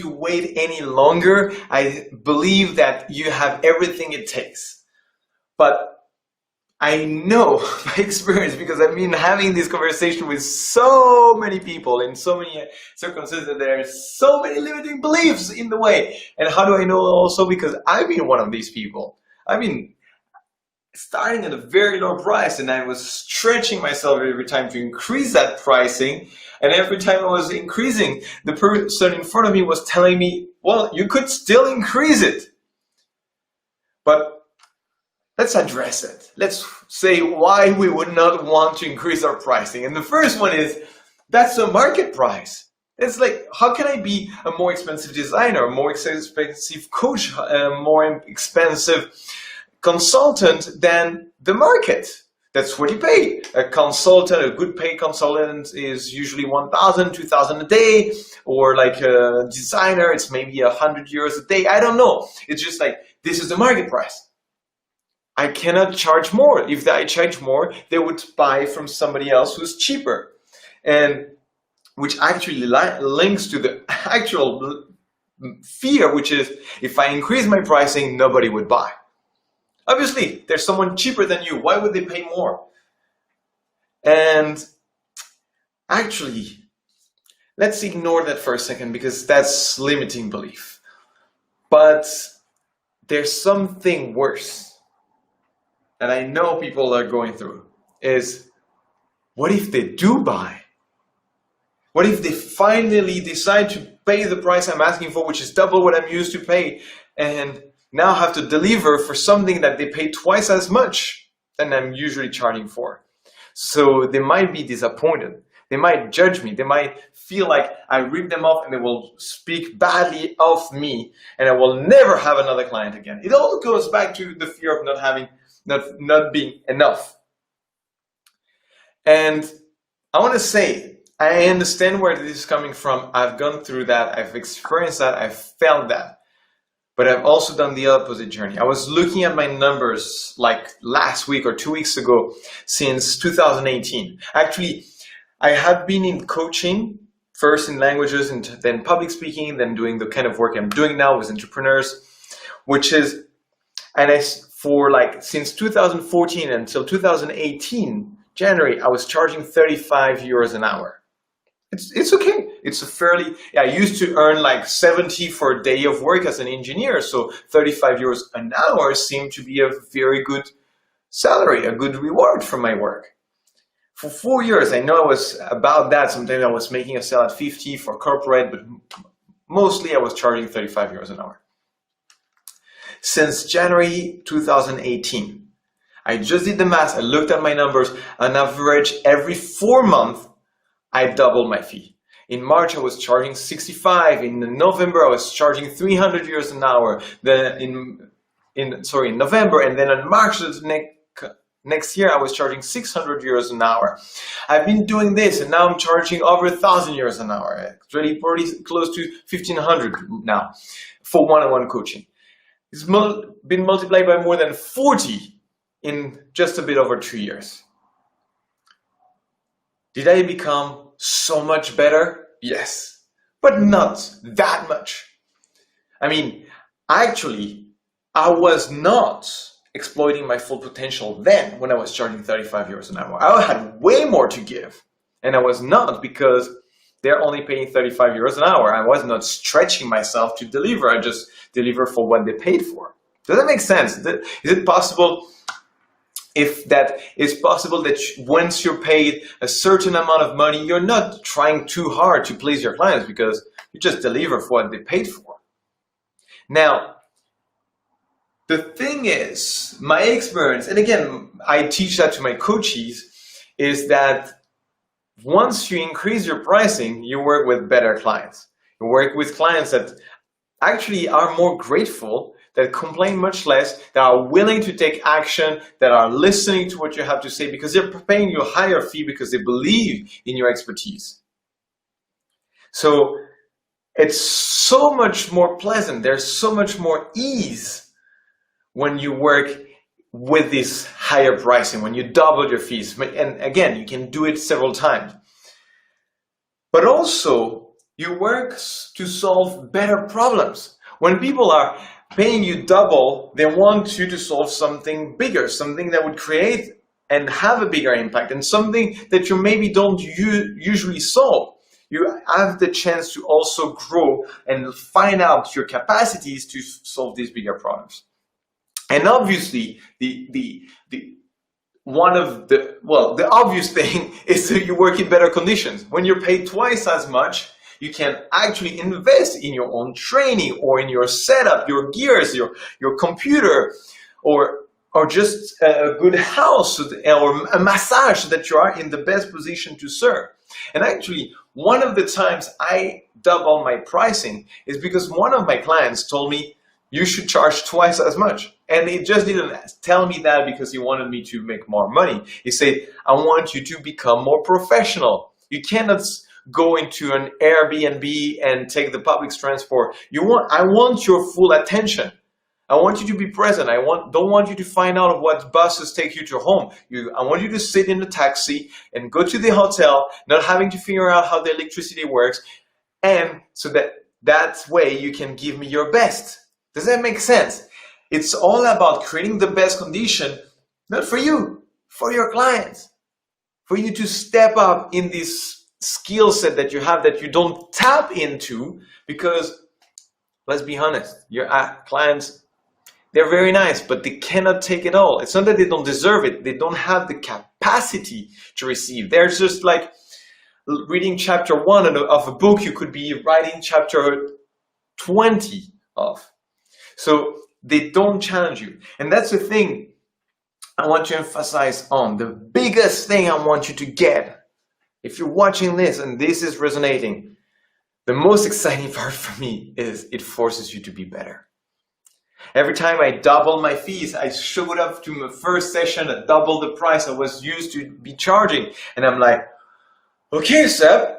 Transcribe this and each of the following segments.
to wait any longer. I believe that you have everything it takes. But I know by experience, because I've been having this conversation with so many people in so many circumstances, that there are so many limiting beliefs in the way. And how do I know also? Because I've been one of these people. I've been starting at a very low price, and I was stretching myself every time to increase that pricing. And every time I was increasing, the person in front of me was telling me, well, you could still increase it. But let's address it. Let's say why we would not want to increase our pricing. And the first one is, that's the market price. It's like, how can I be a more expensive designer, a more expensive coach, a more expensive consultant than the market? That's what you pay. A consultant, a good paid consultant is usually 1,000, 2,000 a day, or like a designer, it's maybe 100 euros a day. I don't know. It's just like, this is the market price. I cannot charge more. If I charge more, they would buy from somebody else who's cheaper. And which actually links to the actual fear, which is, if I increase my pricing, nobody would buy. Obviously, there's someone cheaper than you. Why would they pay more? And actually, let's ignore that for a second, because that's limiting belief. But there's something worse that I know people are going through, is what if they do buy? What if they finally decide to pay the price I'm asking for, which is double what I'm used to pay, and now have to deliver for something that they pay twice as much than I'm usually charging for? So they might be disappointed. They might judge me. They might feel like I rip them off, and they will speak badly of me, and I will never have another client again. It all goes back to the fear of not being enough. And I want to say, I understand where this is coming from. I've gone through that. I've experienced that. I've felt that. But I've also done the opposite journey. I was looking at my numbers like last week or 2 weeks ago, since 2018. Actually, I had been in coaching, first in languages and then public speaking, then doing the kind of work I'm doing now with entrepreneurs, which is, since 2014 until 2018, January, I was charging 35 euros an hour. It's okay. It's a fairly, I used to earn like 70 for a day of work as an engineer. So 35 euros an hour seemed to be a very good salary, a good reward for my work. For 4 years, I know I was about that. Sometimes I was making a sale at 50 for corporate, but mostly I was charging 35 euros an hour. Since January 2018, I just did the math. I looked at my numbers. On average, every 4 months, I doubled my fee. In March, I was charging 65. In November, I was charging 300 euros an hour. Then in November, and then in March next year, I was charging 600 euros an hour. I've been doing this, and now I'm charging over 1,000 euros an hour. It's really pretty close to 1,500 now for one-on-one coaching. It's been multiplied by more than 40 in just a bit over 2 years. Did I become so much better? Yes, but not that much. I mean, actually, I was not exploiting my full potential then when I was charging 35 euros an hour. I had way more to give, and I was not, because they're only paying 35 euros an hour. I was not stretching myself to deliver. I just deliver for what they paid for. Does that make sense? Is it possible? If that is possible, that once you're paid a certain amount of money, you're not trying too hard to please your clients, because you just deliver for what they paid for. Now, the thing is, my experience, and again, I teach that to my coaches, is that once you increase your pricing, you work with better clients. You work with clients that actually are more grateful, that complain much less, that are willing to take action, that are listening to what you have to say, because they're paying you a higher fee because they believe in your expertise. So it's so much more pleasant. There's so much more ease when you work with this higher pricing, when you double your fees. And again, you can do it several times. But also, You work to solve better problems. When people are paying you double, they want you to solve something bigger, something that would create and have a bigger impact, and something that you maybe don't usually solve. You have the chance to also grow and find out your capacities to solve these bigger problems. And obviously, the obvious thing is that you work in better conditions. When you're paid twice as much, you can actually invest in your own training or in your setup, your gears, your computer, or just a good house or a massage, so that you are in the best position to serve. And actually, one of the times I double my pricing is because one of my clients told me, you should charge twice as much. And he just didn't tell me that because he wanted me to make more money. He said, I want you to become more professional. You cannot go into an Airbnb and take the public transport. I want your full attention. I want you to be present. Don't want you to find out what buses take you to home. I want you to sit in the taxi and go to the hotel, not having to figure out how the electricity works. And so that way you can give me your best. Does that make sense? It's all about creating the best condition, not for you, for your clients, for you to step up in this skill set that you have that you don't tap into, because let's be honest, your clients, they're very nice, but they cannot take it all. It's not that they don't deserve it. They don't have the capacity to receive. They're just like reading chapter 1 of a book you could be writing chapter 20 of. So they don't challenge you. And that's the thing I want to emphasize on. The biggest thing I want you to get, if you're watching this and this is resonating, the most exciting part for me is it forces you to be better. Every time I double my fees, I showed up to my first session at double the price I was used to be charging. And I'm like, okay, Seb,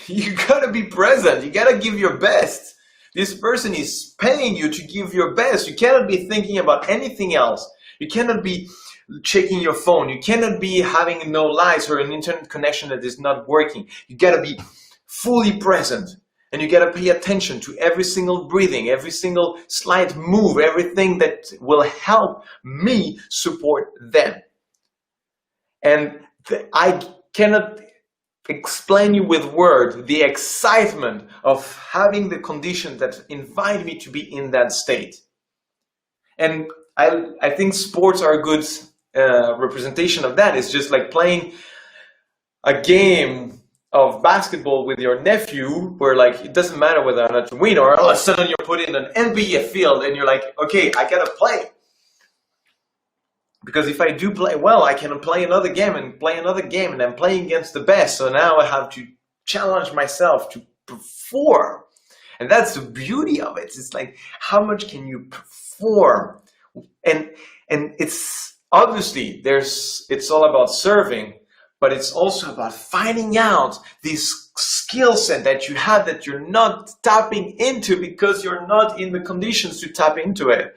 you gotta be present. You gotta give your best. This person is paying you to give your best. You cannot be thinking about anything else. You cannot be checking your phone. You cannot be having no lights or an internet connection that is not working. You gotta be fully present. And you gotta pay attention to every single breathing, every single slight move, everything that will help me support them. And I cannot explain you with words the excitement of having the conditions that invite me to be in that state. And I think sports are a good representation of that. It's just like playing a game of basketball with your nephew, where like it doesn't matter whether or not you win, or all of a sudden you're put in an NBA field and you're like, okay, I gotta play. Because if I do play well, I can play another game and play another game, and I'm playing against the best. So now I have to challenge myself to perform. And that's the beauty of it. It's like, how much can you perform? And it's obviously it's all about serving, but it's also about finding out this skill set that you have that you're not tapping into because you're not in the conditions to tap into it.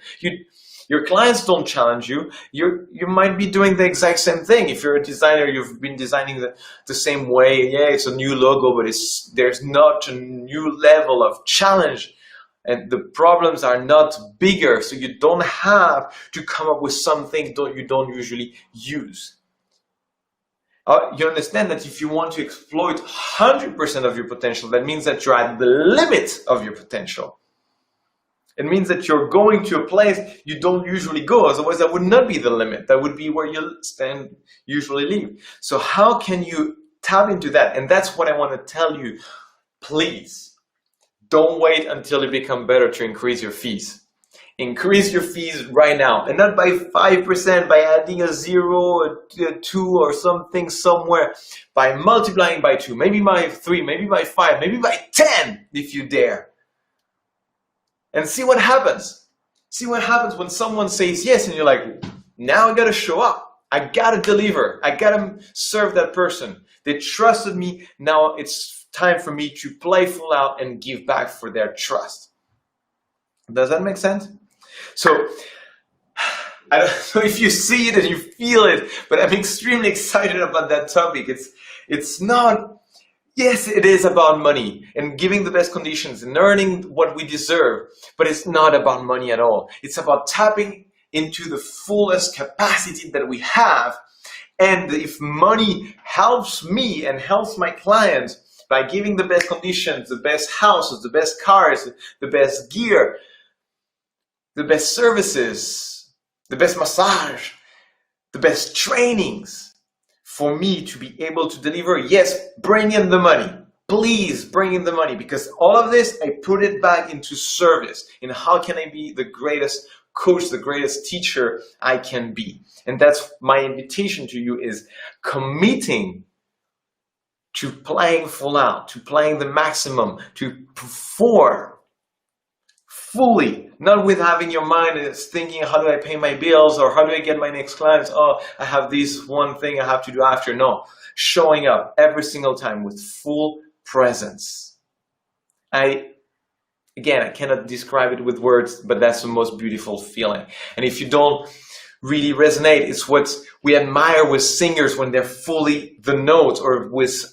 Your clients don't challenge you. You might be doing the exact same thing. If you're a designer, you've been designing the same way. Yeah, it's a new logo, but there's not a new level of challenge. And the problems are not bigger, so you don't have to come up with something you don't usually use. You understand that if you want to exploit 100% of your potential, that means that you're at the limit of your potential. It means that you're going to a place you don't usually go. Otherwise, that would not be the limit. That would be where you usually live. So how can you tap into that? And that's what I want to tell you. Please, don't wait until you become better to increase your fees. Increase your fees right now. And not by 5%, by adding a 0, a 2 or something somewhere. By multiplying by 2, maybe by 3, maybe by 5, maybe by 10 if you dare. And see what happens. See what happens when someone says yes and you're like, now I gotta show up. I gotta deliver. I gotta serve that person. They trusted me. Now it's time for me to play full out and give back for their trust. Does that make sense? So, I don't know if you see it and you feel it, but I'm extremely excited about that topic. It's not Yes, it is about money and giving the best conditions and earning what we deserve, but it's not about money at all. It's about tapping into the fullest capacity that we have. And if money helps me and helps my clients by giving the best conditions, the best houses, the best cars, the best gear, the best services, the best massage, the best trainings, for me to be able to deliver, yes, bring in the money. Please bring in the money, because all of this, I put it back into service. In how can I be the greatest coach, the greatest teacher I can be? And that's my invitation to you, is committing to playing full out, to playing the maximum, to perform fully, not with having your mind is thinking, how do I pay my bills, or how do I get my next clients? Oh, I have this one thing I have to do after. No, showing up every single time with full presence. Again, I cannot describe it with words, but that's the most beautiful feeling. And if you don't really resonate, it's what we admire with singers when they're fully the notes, or with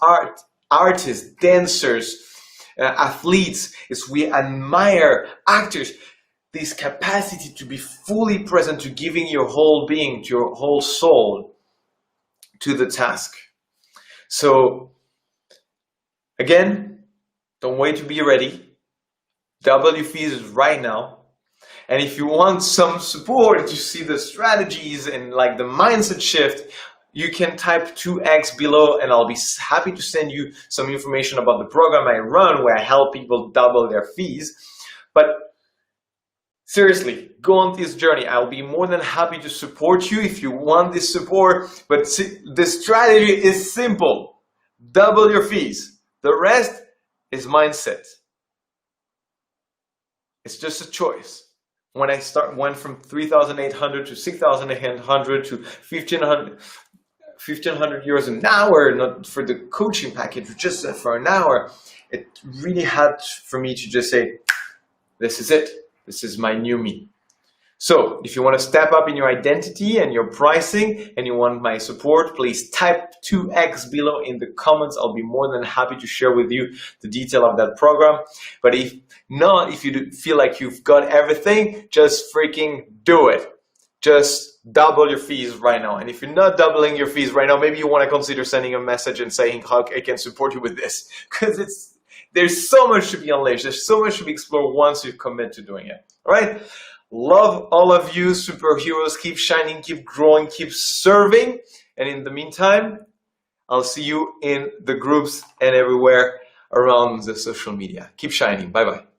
artists, dancers, athletes. Is we admire actors, this capacity to be fully present, to giving your whole being, to your whole soul to the task. So again, don't wait to be ready. Double your fees right now. And if you want some support to see the strategies and like the mindset shift, you can type 2x below, and I'll be happy to send you some information about the program I run where I help people double their fees. But seriously, go on this journey. I'll be more than happy to support you if you want this support. But the strategy is simple. Double your fees. The rest is mindset. It's just a choice. When I went from 3,800 to 6,800 to 1,500 euros an hour, not for the coaching package, just for an hour, it really had for me to just say, this is it. This is my new me. So if you want to step up in your identity and your pricing, and you want my support, please type 2x below in the comments. I'll be more than happy to share with you the detail of that program. But if not, if you feel like you've got everything, just freaking do it. Just double your fees right now. And if you're not doubling your fees right now, maybe you want to consider sending a message and saying how I can support you with this. Because there's so much to be unleashed. There's so much to be explored once you commit to doing it. All right? Love all of you superheroes. Keep shining, keep growing, keep serving. And in the meantime, I'll see you in the groups and everywhere around the social media. Keep shining. Bye-bye.